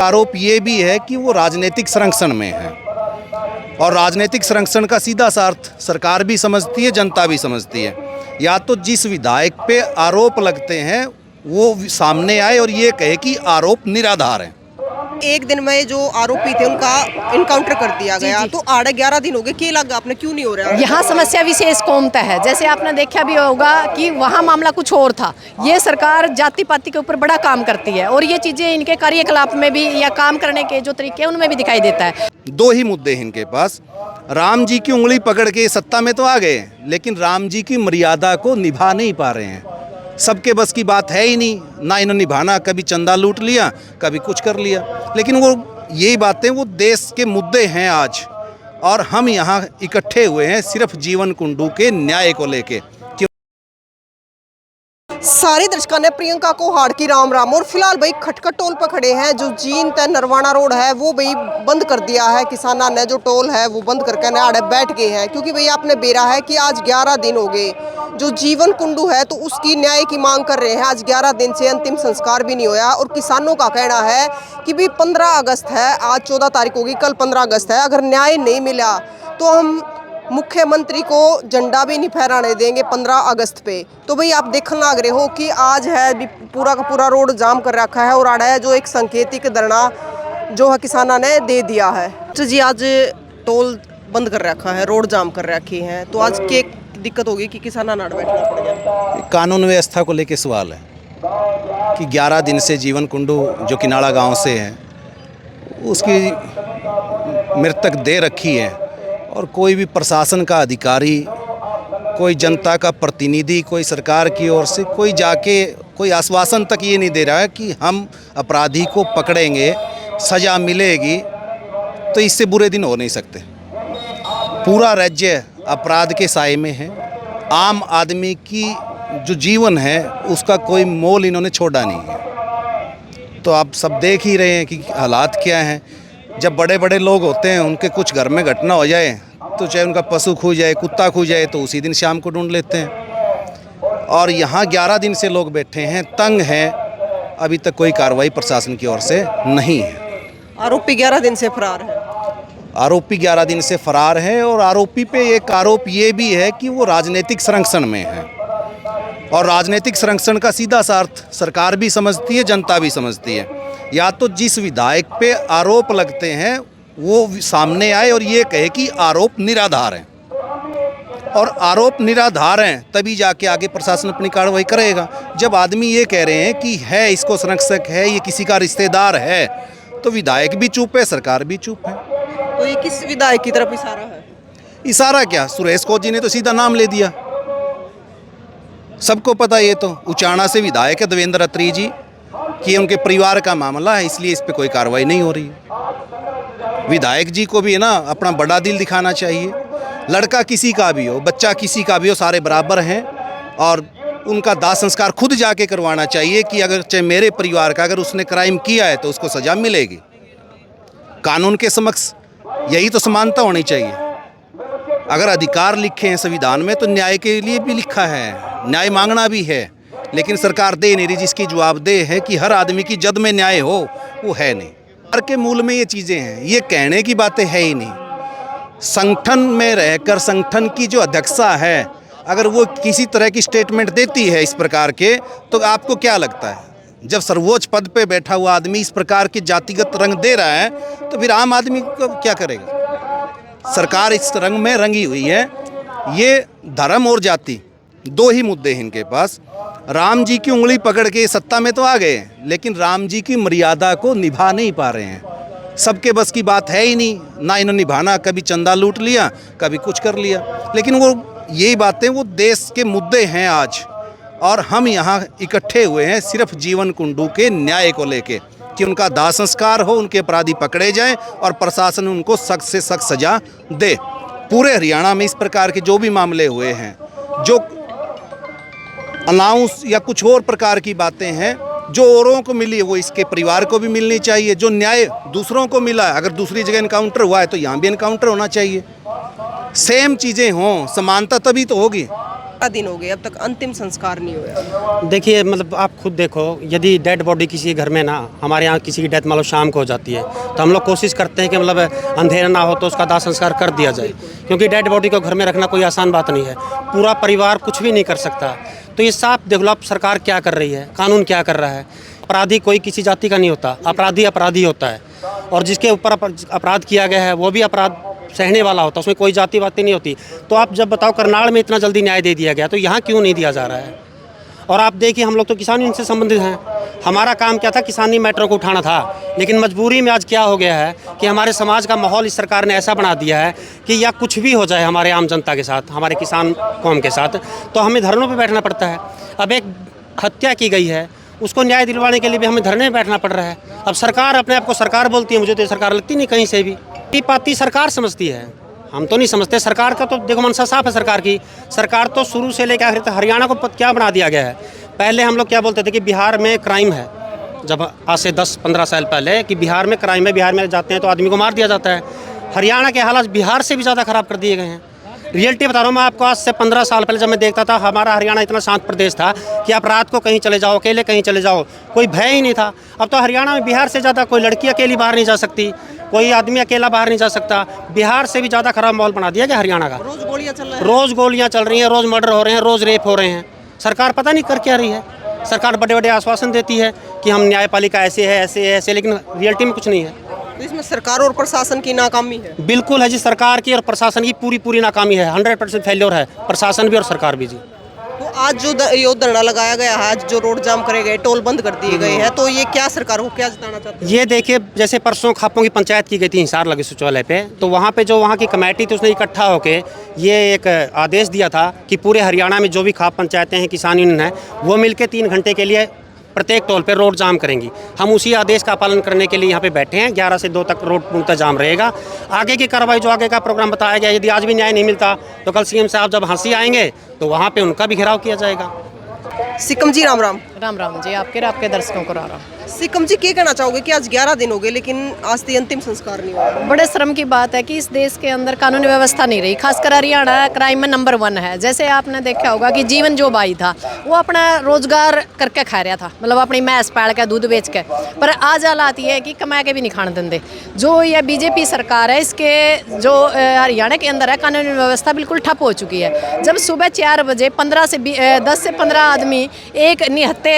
आरोप ये भी है कि वो राजनीतिक संरक्षण में है और राजनीतिक संरक्षण का सीधा सा अर्थ सरकार भी समझती है, जनता भी समझती है। या तो जिस विधायक पे आरोप लगते हैं वो सामने आए और ये कहे कि आरोप निराधार है। एक दिन में जो आरोपी थे उनका इनकाउंटर कर दिया गया, तो 11 दिन हो गए, क्या लगा आपने, क्यों नहीं हो रहा? यहाँ समस्या विशेष कौमता है। जैसे आपने देखा भी होगा कि वहाँ मामला कुछ और था। ये सरकार जाति पाति के ऊपर बड़ा काम करती है और ये चीज़ें इनके कार्यकलाप में भी या काम करने के जो तरीके हैं उनमें भी दिखाई देता है। दो ही मुद्दे हैं इनके पास। राम जी की उंगली पकड़ के सत्ता में तो आ गए, लेकिन राम जी की मर्यादा को निभा नहीं पा रहे हैं। सबके बस की बात है ही नहीं, ना इन्होंने निभाना। कभी चंदा लूट लिया, कभी कुछ कर लिया। लेकिन वो यही बातें वो देश के मुद्दे हैं आज, और हम यहाँ इकट्ठे हुए हैं सिर्फ जीवन कुंडू के न्याय को लेके। सारे दर्शकों ने प्रियंका को हाड़ की राम राम। और फिलहाल भाई खटखट टोल पर खड़े हैं। जो जींद नरवाना रोड है वो भाई बंद कर दिया है किसाना ने। जो टोल है वो बंद करके नाड़े बैठ गए हैं, क्योंकि भाई आपने बेरा है कि आज 11 दिन हो गए जो जीवन कुंडू है तो उसकी न्याय की मांग कर रहे हैं। आज 11 दिन से अंतिम संस्कार भी नहीं होया और किसानों का कहना है कि भाई 15 अगस्त है, आज 14 तारीख होगी, कल 15 अगस्त है। अगर न्याय नहीं मिला तो हम मुख्यमंत्री को झंडा भी नहीं फहराने देंगे 15 अगस्त पे। तो भाई आप देखने लग रहे हो कि आज है पूरा का पूरा रोड जाम कर रखा है और आड़ा है जो एक संकेतिक धरना जो है किसाना ने दे दिया है। तो जी आज टोल बंद कर रखा है, रोड जाम कर रखी है, तो आज क्या दिक्कत होगी कि किसाना नाड़ बैठना पड़ गया? कानून व्यवस्था को लेके सवाल है कि 11 दिन से जीवन कुंडू जो किनाड़ा गांव से है उसकी मृतक दे रखी है, और कोई भी प्रशासन का अधिकारी, कोई जनता का प्रतिनिधि, कोई सरकार की ओर से कोई जाके कोई आश्वासन तक ये नहीं दे रहा है कि हम अपराधी को पकड़ेंगे, सज़ा मिलेगी। तो इससे बुरे दिन हो नहीं सकते। पूरा राज्य अपराध के साए में है। आम आदमी की जो जीवन है उसका कोई मोल इन्होंने छोड़ा नहीं है। तो आप सब देख ही रहे हैं कि हालात क्या हैं। जब बड़े बड़े लोग होते हैं, उनके कुछ घर में घटना हो जाए तो चाहे उनका पशु खो जाए, कुत्ता खो जाए, तो उसी दिन शाम को ढूंढ लेते हैं। और यहाँ 11 दिन से लोग बैठे हैं, तंग हैं। अभी तक कोई कार्रवाई प्रशासन की ओर से नहीं है। आरोपी 11 दिन से फरार है। आरोपी 11 दिन से फरार है, और आरोपी पे एक आरोप ये भी है कि वो राजनीतिक संरक्षण में है। और राजनीतिक संरक्षण का सीधा सा अर्थ सरकार भी समझती है, जनता भी समझती है। या तो जिस विधायक पे आरोप लगते हैं वो सामने आए और ये कहे कि आरोप निराधार हैं, और आरोप निराधार हैं तभी जाके आगे प्रशासन अपनी कार्रवाई करेगा। जब आदमी ये कह रहे हैं कि है इसको संरक्षक है, ये किसी का रिश्तेदार है, तो विधायक भी चुप है, सरकार भी चुप है। तो ये किस विधायक की तरफ इशारा है? इशारा क्या, सुरेश कोट जी ने तो सीधा नाम ले दिया, सबको पता। ये तो उचाना से विधायक है देवेंद्र अत्री जी, कि उनके परिवार का मामला है, इसलिए इस पर कोई कार्रवाई नहीं हो रही है। विधायक जी को भी है ना अपना बड़ा दिल दिखाना चाहिए। लड़का किसी का भी हो, बच्चा किसी का भी हो, सारे बराबर हैं, और उनका दाह संस्कार खुद जाके करवाना चाहिए कि अगर चाहे मेरे परिवार का अगर उसने क्राइम किया है तो उसको सज़ा मिलेगी। कानून के समक्ष यही तो समानता होनी चाहिए। अगर अधिकार लिखे हैं संविधान में तो न्याय के लिए भी लिखा है, न्याय मांगना भी है। लेकिन सरकार दे नहीं रही, जिसकी जवाबदेह है कि हर आदमी की जद में न्याय हो, वो है नहीं। हर के मूल में ये चीज़ें हैं, ये कहने की बातें है ही नहीं। संगठन में रहकर संगठन की जो अध्यक्षा है, अगर वो किसी तरह की स्टेटमेंट देती है इस प्रकार के, तो आपको क्या लगता है जब सर्वोच्च पद पे बैठा हुआ आदमी इस प्रकार के जातिगत रंग दे रहा है तो फिर आम आदमी को क्या करेगा? सरकार इस रंग में रंगी हुई है। ये धर्म और जाति दो ही मुद्दे हैं इनके पास। राम जी की उंगली पकड़ के सत्ता में तो आ गए, लेकिन राम जी की मर्यादा को निभा नहीं पा रहे हैं। सबके बस की बात है ही नहीं, ना इन्होंने निभाना। कभी चंदा लूट लिया, कभी कुछ कर लिया। लेकिन वो यही बातें वो देश के मुद्दे हैं आज, और हम यहाँ इकट्ठे हुए हैं सिर्फ जीवन कुंडू के न्याय को लेके, कि उनका दाह संस्कार हो, उनके अपराधी पकड़े जाएं और प्रशासन उनको सख्त से सख्त सजा दे। पूरे हरियाणा में इस प्रकार के जो भी मामले हुए हैं, जो अनाउंस या कुछ और प्रकार की बातें हैं, जो औरों को मिली वो इसके परिवार को भी मिलनी चाहिए। जो न्याय दूसरों को मिला है, अगर दूसरी जगह इनकाउंटर हुआ है तो यहाँ भी इनकाउंटर होना चाहिए। सेम चीज़ें हों, समानता तभी तो होगी। दिन हो गए, अब तक अंतिम संस्कार नहीं हुआ। देखिए मतलब आप खुद देखो, यदि डेड बॉडी किसी घर में ना, हमारे यहाँ किसी की डेथ मतलब शाम को हो जाती है, तो हम लोग कोशिश करते हैं कि मतलब अंधेरा ना हो तो उसका दाह संस्कार कर दिया जाए, क्योंकि डेड बॉडी को घर में रखना कोई आसान बात नहीं है। पूरा परिवार कुछ भी नहीं कर सकता। तो ये साफ देख लो आप सरकार क्या कर रही है, कानून क्या कर रहा है। अपराधी कोई किसी जाति का नहीं होता, अपराधी अपराधी होता है, और जिसके ऊपर अपराध किया गया है वो भी अपराध सहने वाला होता है, उसमें कोई जाति बातें नहीं होती। तो आप जब बताओ करनाल में इतना जल्दी न्याय दे दिया गया, तो यहाँ क्यों नहीं दिया जा रहा है। और आप देखिए हम लोग तो किसान यूनियन से संबंधित हैं, हमारा काम क्या था, किसानी मैटरों को उठाना था। लेकिन मजबूरी में आज क्या हो गया है कि हमारे समाज का माहौल इस सरकार ने ऐसा बना दिया है कि या कुछ भी हो जाए हमारे आम जनता के साथ, हमारे किसान कौम के साथ, तो हमें धरनों पर बैठना पड़ता है। अब एक हत्या की गई है, उसको न्याय दिलवाने के लिए भी हमें धरने में बैठना पड़ रहा है। अब सरकार अपने आप को सरकार बोलती है, मुझे तो ये सरकार लगती नहीं कहीं से भी। ये पाती सरकार समझती है, हम तो नहीं समझते। सरकार का तो देखो मनसा साफ है सरकार की। सरकार तो शुरू से लेकर आखिर तक हरियाणा को क्या बना दिया गया है। पहले हम लोग क्या बोलते थे कि बिहार में क्राइम है, जब आज से 10-15 साल पहले, कि बिहार में क्राइम है, बिहार में जाते हैं तो आदमी को मार दिया जाता है। हरियाणा के हालात बिहार से भी ज़्यादा ख़राब कर दिए गए हैं। रियलिटी बता रहा हूँ मैं आपको, आज से 15 साल पहले जब मैं देखता था, हमारा हरियाणा इतना शांत प्रदेश था कि आप रात को कहीं चले जाओ, अकेले कहीं चले जाओ, कोई भय ही नहीं था। अब तो हरियाणा में बिहार से ज़्यादा, कोई लड़की अकेली बाहर नहीं जा सकती, कोई आदमी अकेला बाहर नहीं जा सकता। बिहार से भी ज़्यादा खराब माहौल बना दिया गया हरियाणा का। रोज गोलियां चल रही हैं, रोज़ गोलियाँ चल रही हैं, रोज़ मर्डर हो रहे हैं, रोज़ रेप हो रहे हैं। सरकार पता नहीं कर क्या रही है। सरकार बड़े बड़े आश्वासन देती है कि हम न्यायपालिका ऐसे है ऐसे है ऐसे, लेकिन रियलिटी में कुछ नहीं है। तो इसमें सरकार और प्रशासन की नाकामी है। बिल्कुल है जी, सरकार की और प्रशासन की पूरी नाकामी है। 100% फेल्योर है प्रशासन भी और सरकार भी जी। तो आज जो यो धरना लगाया गया है, आज जो रोड जाम करे गए, टोल बंद कर दिए गए हैं, तो ये क्या सरकार को क्या जताना चाहते हैं? ये देखिए, जैसे परसों खापों की पंचायत की गई थी हिसार लगे सचिवालय पे, तो वहाँ पे जो वहाँ की कमेटी थी उसने इकट्ठा होके ये एक आदेश दिया था कि पूरे हरियाणा में जो भी खाप पंचायतें हैं, किसान यूनियन है, वो मिलकर 3 घंटे के लिए प्रत्येक टोल पे रोड जाम करेंगी। हम उसी आदेश का पालन करने के लिए यहाँ पे बैठे हैं। 11 से 2 तक रोड पूर्णतः जाम रहेगा। आगे की कार्रवाई, जो आगे का प्रोग्राम बताया गया, यदि आज भी न्याय नहीं मिलता तो कल सीएम साहब जब हंसी आएंगे तो वहाँ पे उनका भी घेराव किया जाएगा। सिकम जी राम राम। राम राम जी, आपके दर्शकों को राम राम। सिकम जी, क्या कहना चाहोगे कि आज 11 दिन हो गए लेकिन आज तक अंतिम संस्कार नहीं हुआ? बड़े शर्म की बात है कि इस देश के अंदर कानूनी व्यवस्था नहीं रही। खासकर हरियाणा क्राइम में नंबर 1 है। जैसे आपने देखा होगा कि जीवन जो बाई था वो अपना रोजगार करके खा रहा था, मतलब अपनी मैस पाल के दूध बेच के, पर आज हालात ये है कि कमा के भी नहीं खाने देंगे। जो ये बीजेपी सरकार है, इसके जो हरियाणा के अंदर है, कानूनी व्यवस्था बिल्कुल ठप हो चुकी है। जब सुबह 4 बजे 10 से 15 आदमी एक निहत्ते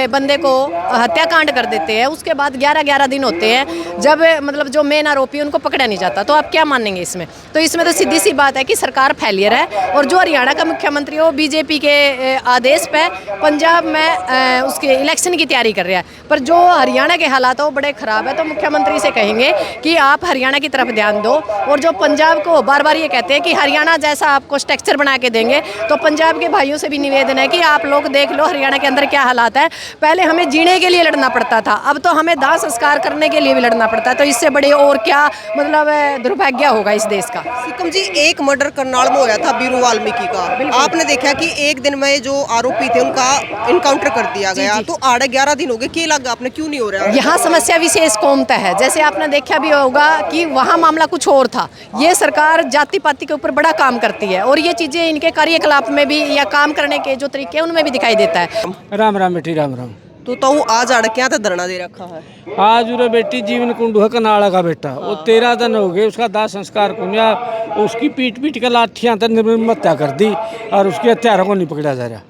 बंदे को हत्याकांड कर देते हैं, उसके बाद 11 दिन होते हैं जब मतलब जो मेन आरोपी उनको पकड़ा नहीं जाता, तो आप क्या मानेंगे इसमें? तो इसमें तो सीधी सी बात है कि सरकार फेलियर है। और जो हरियाणा का मुख्यमंत्री है वो बीजेपी के आदेश पे पंजाब में उसके इलेक्शन की तैयारी कर रहा है, पर जो हरियाणा के हालात है वो बड़े ख़राब है। तो मुख्यमंत्री से कहेंगे कि आप हरियाणा की तरफ ध्यान दो, और जो पंजाब को बार बार ये कहते हैं कि हरियाणा जैसा आपको स्ट्रक्चर बना के देंगे, तो पंजाब के भाइयों से भी निवेदन है कि आप लोग देख लो हरियाणा के अंदर क्या हालात है। पहले हमें जीने के लिए लड़ना पड़ता था, अब तो हमें दाह संस्कार करने के लिए भी लड़ना पड़ता है। तो इससे बड़े और क्या मतलब दुर्भाग्य होगा इस देश का। सिकम जी, एक मर्डर करनाल में होया था बीरू वाल्मीकि का, आपने देखा कि एक दिन में जो आरोपी थे उनका इनकाउंटर कर दिया गया, तो 11 दिन हो गए, क्या लगा आपने क्यों नहीं हो रहा? यहाँ समस्या विशेष कौमता है। जैसे आपने देखा भी होगा कि वहाँ मामला कुछ और था। ये सरकार जाति पाति के ऊपर बड़ा काम करती है, और ये चीज़ें इनके कार्यकलाप में भी या काम करने के जो तरीके हैं उनमें भी दिखाई देता है। राम राम बेटी राम राम। तो आज आड़ क्या था धरना दे रखा है? आज उरे बेटी जीवन कुंडू है कनाड़ा का बेटा, वो 13 दिन हो गए उसका दाह संस्कार कुनिया, उसकी पीट के लाठियां तक निर्मम हत्या कर दी और उसके हत्यारों को नहीं पकड़ा जा रहा।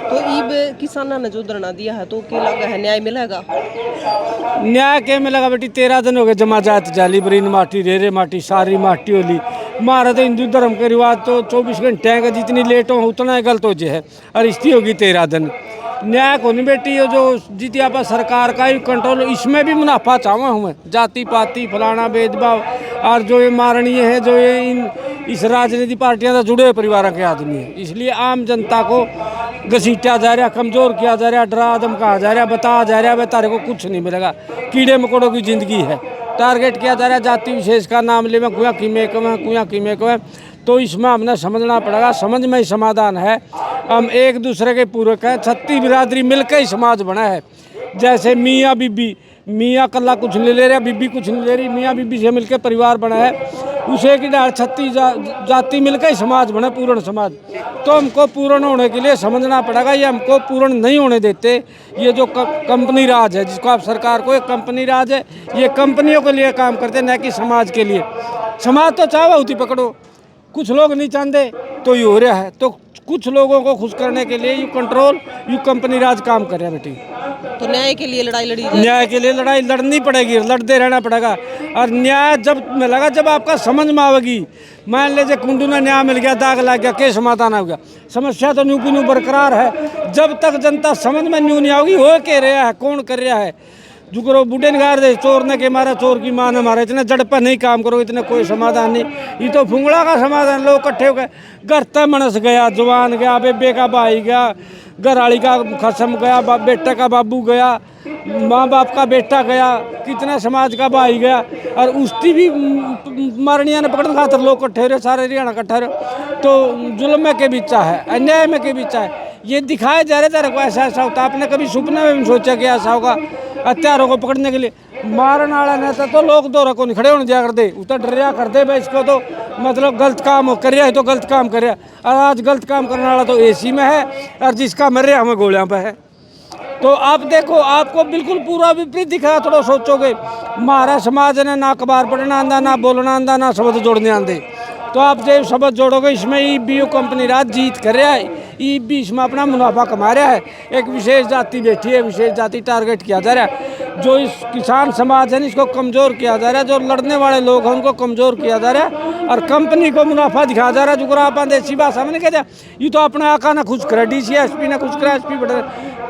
तो ईब किसाना ने जो धरना दिया है, तो क्या लगा है न्याय मिलेगा? न्याय क्या मिलेगा बेटी? 13 दिन हो गए जमा जात जाली, बरीन माटी, रेरे माटी, सारी माटी होली। हमारा तो हिंदू धर्म के रिवाज तो 24 घंटे हैं, जितनी लेट हो उतना गलत हो जाए, और इसकी होगी 13 दिन। न्याय को नहीं बेटी, जो जीती आप सरकार का ही कंट्रोल, इसमें भी मुनाफा चाहूँ हमें, जाति पाति फलाना भेदभाव, और जो ये मारणीय है, जो ये इस राजनीति पार्टियां से जुड़े हुए परिवारों के आदमी है, इसलिए आम जनता को घसीटा जा रहा, कमज़ोर किया जा रहा, डरा धमकाया जा रहा, बताया जा रहा है तारे को कुछ नहीं मिलेगा, कीड़े मकोड़ों की ज़िंदगी है, टारगेट किया जा रहा है जाति विशेष का नाम ले में कुआ कीमे को है। तो इसमें हमने समझना पड़ेगा, समझ में ही समाधान है। हम एक दूसरे के पूरक हैं, 36 बिरादरी मिलकर ही समाज बना है। जैसे मियाँ बीबी, मियाँ कल्ला कुछ नहीं ले रहा, बीबी कुछ नहीं ले रही, मियाँ बीबी से मिलकर परिवार बना है। उसे की डाल 36 जाति मिलकर ही समाज बने पूर्ण समाज। तो हमको पूर्ण होने के लिए समझना पड़ेगा, ये हमको पूर्ण नहीं होने देते। ये जो कंपनी राज है, जिसको आप सरकार को, एक कंपनी राज है, ये कंपनियों के लिए काम करते हैं, न कि समाज के लिए। समाज तो चाहे उसी पकड़ो, कुछ लोग नहीं चाहते तो ये हो रहा है। तो कुछ लोगों को खुश करने के लिए यू कंट्रोल, यू कंपनी राज काम कर रहा है बेटी। तो न्याय के लिए लड़ाई लड़ी जाए। न्याय के लिए लड़ाई लड़नी पड़ेगी, लड़ते रहना पड़ेगा। और न्याय जब मिलेगा, जब आपका समझ में आवेगी। मान लीजिए कुंडू में न्याय मिल गया, दाग लग गया, के समाधान हो गया, समस्या तो न्यू की न्यू बरकरार है। जब तक जनता समझ में न्यू नहीं आओगी, हो के रहा है, कौन कर रहा है, जुगरो बूढ़े निगार दे, चोर ने के मारा, चोर की माँ ने मारा, इतने जड़ पर नहीं काम करो, इतने कोई समाधान नहीं। ये तो फुंगड़ा का समाधान। लोग इकट्ठे हो गए, घर तक मनस गया, जवान गया, बेबे का भाई गया, घरवाली का खसम गया, बेटे का बाबू गया, माँ बाप का बेटा गया, कितना समाज का भाई गया। और उसकी भी मारनिया ने पकड़ने खातर लोग इकट्ठे हो रहे, सारे हरियाणा इकट्ठा रहे। तो जुल्म में के बीचा है, अन्याय में के बीचा है। ये दिखाया जा रहा था को ऐसा ऐसा होता। आपने कभी सपने में भी सोचा कि ऐसा होगा? हत्यारों को पकड़ने के लिए मारने वाला नेता तो लोग दो रखो नहीं खड़े होने दिया कर दे, उतर डरिया कर दे भाई, इसको तो मतलब गलत काम कर रहा है, तो गलत काम कर रहा है। और आज गलत काम करने वाला तो एसी में है, और जिसका मर रहा हमें गोलियां पे है। तो आप देखो, आपको बिल्कुल पूरा विपरीत दिख रहा। थोड़ा सोचोगे, हमारा समाज ने ना अखबार पढ़ना आंदा, ना बोलना आंदा, ना शब्द जोड़ने आंदे। तो आप जब शब्द जोड़ोगे, इसमें ई बी कंपनी राज जीत कर रहा है, ई बी इसमें अपना मुनाफा कमा रहा है। एक विशेष जाति बैठी है, विशेष जाति टारगेट किया जा रहा है। जो इस किसान समाज है इसको कमज़ोर किया जा रहा है, जो लड़ने वाले लोग हैं उनको कमज़ोर किया जा रहा है, और कंपनी को मुनाफा दिखाया जा रहा है। जो आप देसी भाषा में नहीं कहते, ये तो अपने आका ने खुश करा, DCSP ने खुश करा, SP बढ़।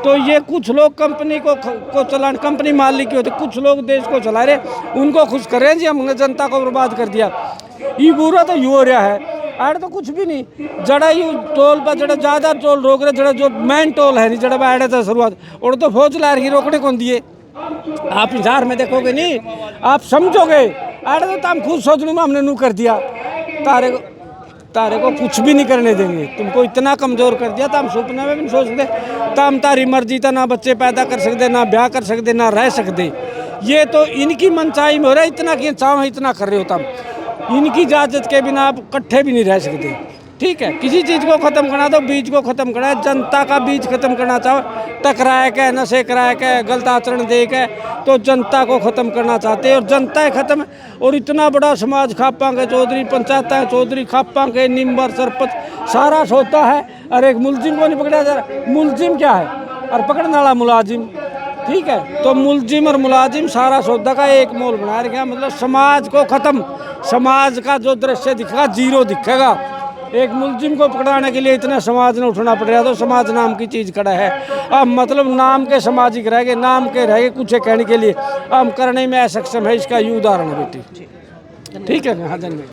तो ये कुछ लोग कंपनी को चलाने, कंपनी मालिक की होते, कुछ लोग देश को चला रहे, उनको खुश कर रहे हैं जी हमने जनता को बर्बाद कर दिया। ये बुरा तो यू हो रहा है। आड़ तो कुछ भी नहीं, जड़ा यू टोल पर जड़ा ज़्यादा टोल रोक रहे, जड़ा जो मेन टोल है नहीं, जड़ा आड़े तो शुरुआत और तो फौज ला रही रोकने कौन दिए। आप इधार में देखोगे नहीं, आप समझोगे आड़े तो हम खुद सोचने में हमने नू कर दिया, तारे को कुछ भी नहीं करने देंगे। तुमको इतना कमज़ोर कर दिया, तो हम सपने में भी नहीं सोच सकते। तो हम तारी मर्जी था, ना बच्चे पैदा कर सकते, ना ब्याह कर सकते, ना रह सकते। ये तो इनकी मनचाही में हो रहा है। इतना कि चाव इतना कर रहे होता हम, इनकी इजाज़त के बिना आप इकट्ठे भी नहीं रह सकते। ठीक है, किसी चीज़ को ख़त्म करना तो बीज को ख़त्म करना है। जनता का बीज ख़त्म करना चाहो, टकराए के, नशे कराए के, गलत आचरण दे के, तो जनता को ख़त्म करना चाहते हैं। और जनता है ख़त्म है। और इतना बड़ा समाज खापा के चौधरी, पंचायत चौधरी, खापा के निम्बर, सरपंच सारा सोता है, और एक मुलजिम को नहीं पकड़ा जा रहा। मुलजिम क्या है और पकड़ने वाला मुलाजिम। ठीक है, तो मुलजिम और मुलाजिम सारा सौदा का एक मोल बना रखा। मतलब समाज को ख़त्म, समाज का जो दृश्य दिखेगा जीरो दिखेगा। एक मुलजिम को पकड़ाने के लिए इतना समाज ने उठना पड़ रहा, तो समाज नाम की चीज़ खड़ा है। अब मतलब नाम के सामाजिक रह गए, नाम के रह गए कुछ कहने के लिए, हम करने में असक्षम है। इसका ये उदाहरण है बेटी। ठीक है, हाँ धन्यवाद।